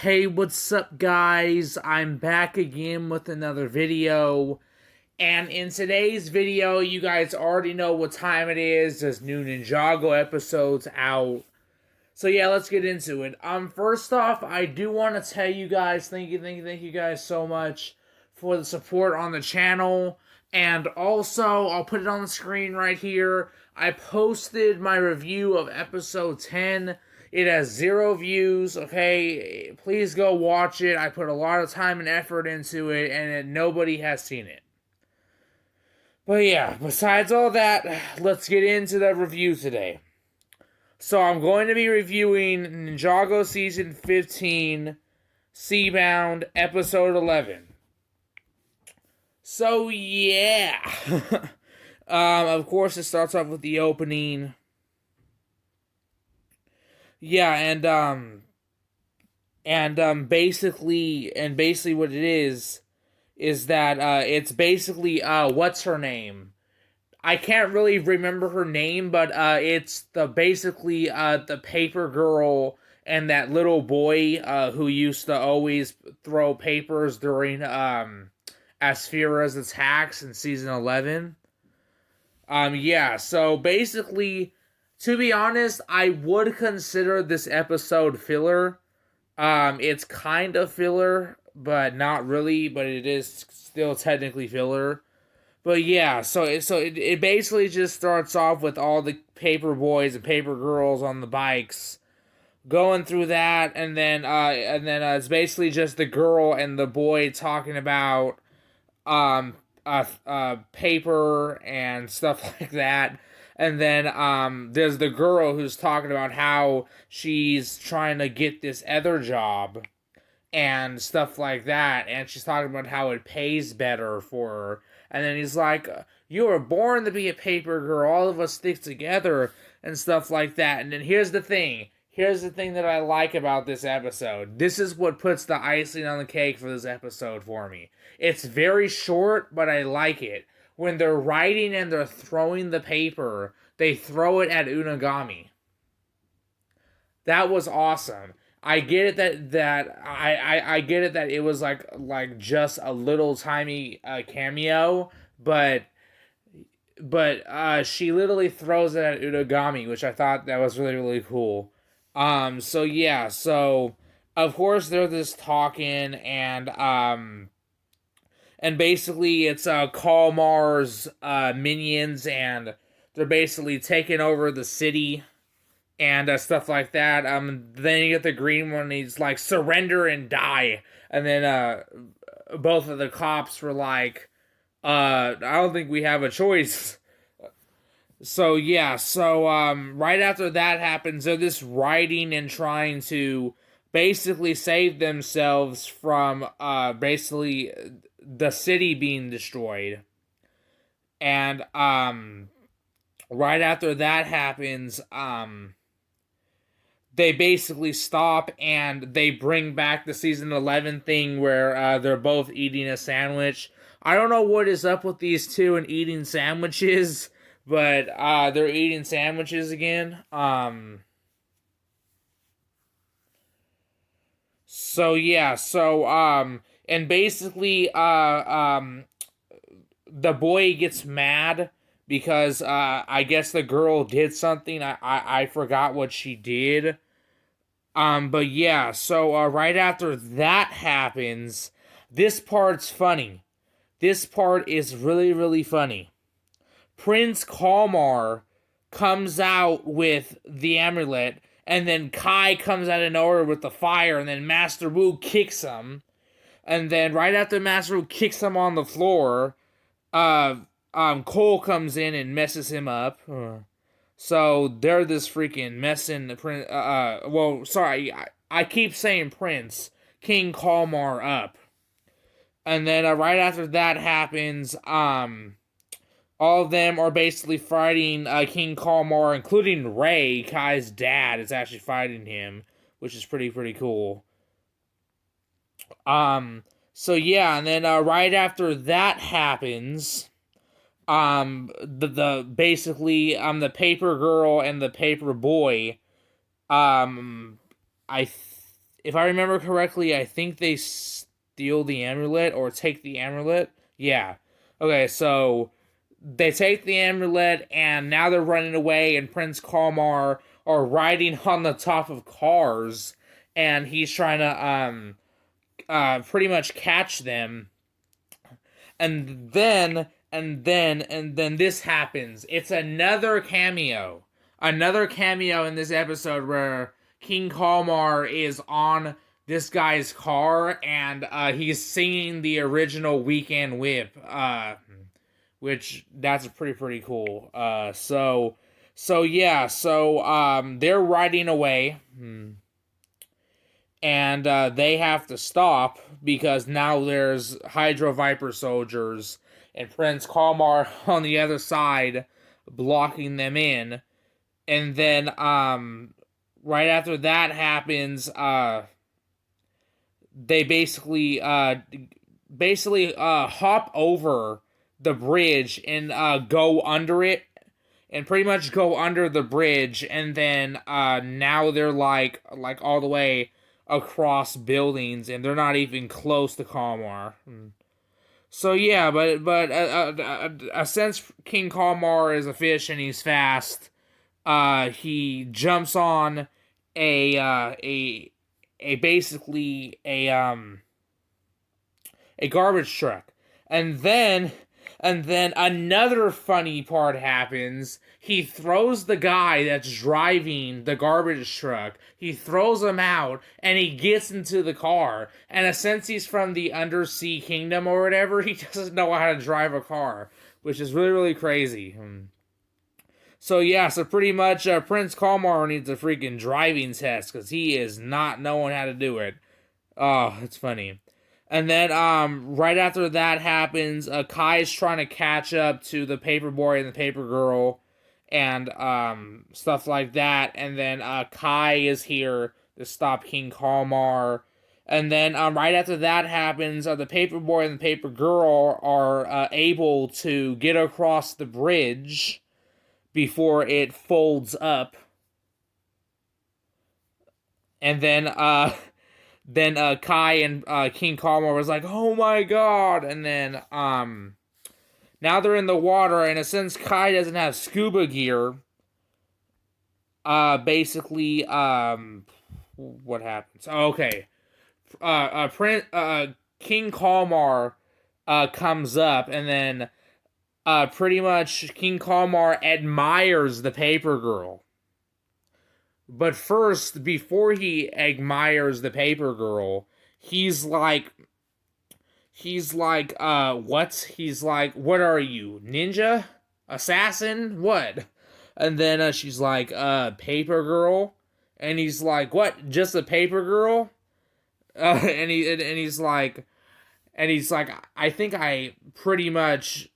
Hey, what's up, guys? I'm back again with another video. And in today's video, you guys already know what time it is. There's new Ninjago episodes out. So yeah, let's get into it. First off, I do want to tell you guys, thank you guys so much for the support on the channel. And also, I'll put it on the screen right here. I posted my review of episode 10. It has 0 views, okay? Please go watch it. I put a lot of time and effort into it, and nobody has seen it. But yeah, besides all that, let's get into the review today. So I'm going to be reviewing Ninjago Season 15, Seabound, Episode 11. So yeah. Of course, it starts off with the opening. Yeah, basically what it is that it's basically what's her name? I can't really remember her name, but it's the paper girl and that little boy who used to always throw papers during Asphira's attacks in season 11. Yeah, so basically, to be honest, I would consider this episode filler. It's kind of filler, but not really, but it is still technically filler. But yeah, it basically just starts off with all the paper boys and paper girls on the bikes going through that, and then it's basically just the girl and the boy talking about paper and stuff like that. And then there's the girl who's talking about how she's trying to get this other job and stuff like that, and she's talking about how it pays better for her. And then he's like, you were born to be a paper girl, all of us stick together, and stuff like that. And then here's the thing that I like about this episode. This is what puts the icing on the cake for this episode for me. It's very short, but I like it. When they're writing and they're throwing the paper, they throw it at Unagami. That was awesome. I get it I get it that it was like just a little tiny cameo, but she literally throws it at Unagami, which I thought that was really, really cool. So yeah, so of course they're just talking, and basically it's Kalmar's minions, and they're basically taking over the city and stuff like that. Then you get the green one, and he's like, surrender and die. And then both of the cops were like, I don't think we have a choice. So yeah, right after that happens, they're just writing and trying to basically save themselves from basically the city being destroyed. And right after that happens, they basically stop and they bring back the season 11 thing where they're both eating a sandwich. I don't know what is up with these two and eating sandwiches, but they're eating sandwiches again. So yeah, and basically the boy gets mad because I guess the girl did something. I forgot what she did. But yeah, right after that happens, this part's funny. This part is really, really funny. Prince Kalmar comes out with the amulet, and then Kai comes out of nowhere with the fire, and then Master Wu kicks him. And then right after Master Wu kicks him on the floor, Cole comes in and messes him up. So they're this freaking messing the prince. I keep saying Prince King Kalmar up, and then right after that happens, all of them are basically fighting King Kalmar, including Ray, Kai's dad, is actually fighting him, which is pretty cool. So yeah, and then right after that happens, the basically the paper girl and the paper boy, I if I remember correctly, I think they steal the amulet or take the amulet. Yeah. Okay, so they take the amulet and now they're running away, and Prince Kalmar are riding on the top of cars, and he's trying to pretty much catch them. And then this happens. It's another cameo. Another cameo in this episode where King Kalmar is on this guy's car, and he's singing the original Weekend Whip, which that's pretty cool. They're riding away. And they have to stop because now there's Hydro Viper soldiers and Prince Kalmar on the other side blocking them in. And then right after that happens, they basically hop over the bridge and go under it, and pretty much go under the bridge, and then now they're like all the way across buildings, and they're not even close to Kalmar. So yeah, but since King Kalmar is a fish and he's fast, he jumps on a basically a garbage truck, and then another funny part happens. He throws the guy that's driving the garbage truck. He throws him out, and he gets into the car. And since he's from the undersea kingdom or whatever, he doesn't know how to drive a car, which is really crazy. So pretty much Prince Kalmar needs a freaking driving test because he is not knowing how to do it. Oh, it's funny. And then right after that happens, Kai's trying to catch up to the paper boy and the paper girl and stuff like that. And then Kai is here to stop King Kalmar. And then right after that happens, the paper boy and the paper girl are able to get across the bridge before it folds up. And then Kai and King Kalmar was like, oh my god. And then now they're in the water, and since Kai doesn't have scuba gear, basically what happens? Okay. King Kalmar comes up, and then pretty much King Kalmar admires the paper girl. But first, before he admires the paper girl, he's like, what? He's like, what are you, ninja? Assassin? What? And then she's like, paper girl? And he's like, what? Just a paper girl? He's like, I think I pretty much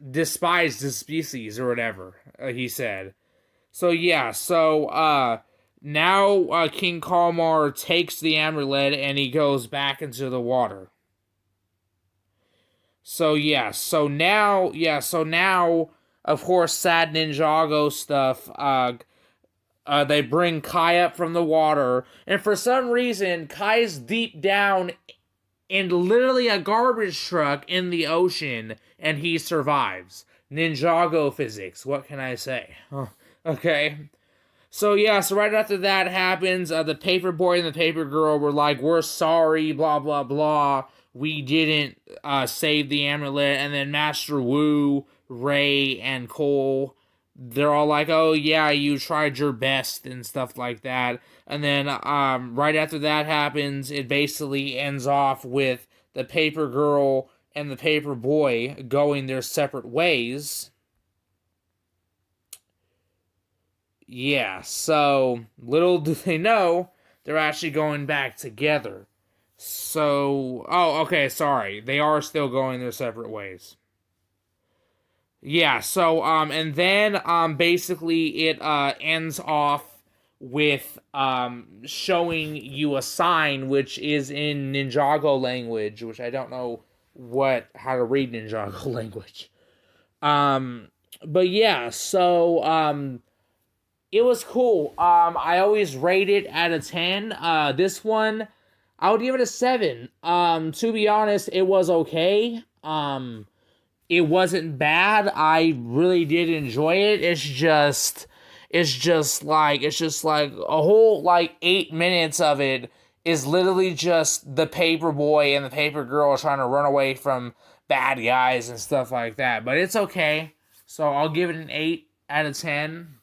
despise this species or whatever, he said. So now King Kalmar takes the amulet and he goes back into the water. So now, of course, sad Ninjago stuff. They bring Kai up from the water, and for some reason, Kai's deep down in literally a garbage truck in the ocean, and he survives. Ninjago physics. What can I say? Okay. So right after that happens, the paper boy and the paper girl were like, we're sorry, blah, blah, blah. We didn't save the amulet. And then Master Wu, Ray, and Cole, they're all like, oh yeah, you tried your best and stuff like that. And then right after that happens, it basically ends off with the paper girl and the paper boy going their separate ways. Yeah, so little do they know, they're actually going back together. So, okay, sorry. They are still going their separate ways. Yeah, so, and then, basically it, ends off with, showing you a sign, which is in Ninjago language, which I don't know how to read Ninjago language. But yeah, so, It was cool. I always rate it out of 10. This one, I would give it a 7. To be honest, it was okay. It wasn't bad. I really did enjoy it. It's just like a whole like 8 minutes of it is literally just the paper boy and the paper girl trying to run away from bad guys and stuff like that. But it's okay. So I'll give it an 8 out of 10.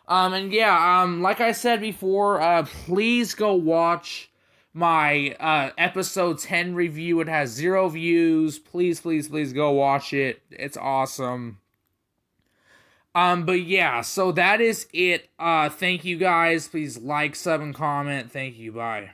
And yeah, like I said before, please go watch my episode 10 review. It has 0 views. Please, please, please go watch it. It's awesome. But yeah, so that is it. Thank you guys. Please like, sub, and comment. Thank you. Bye.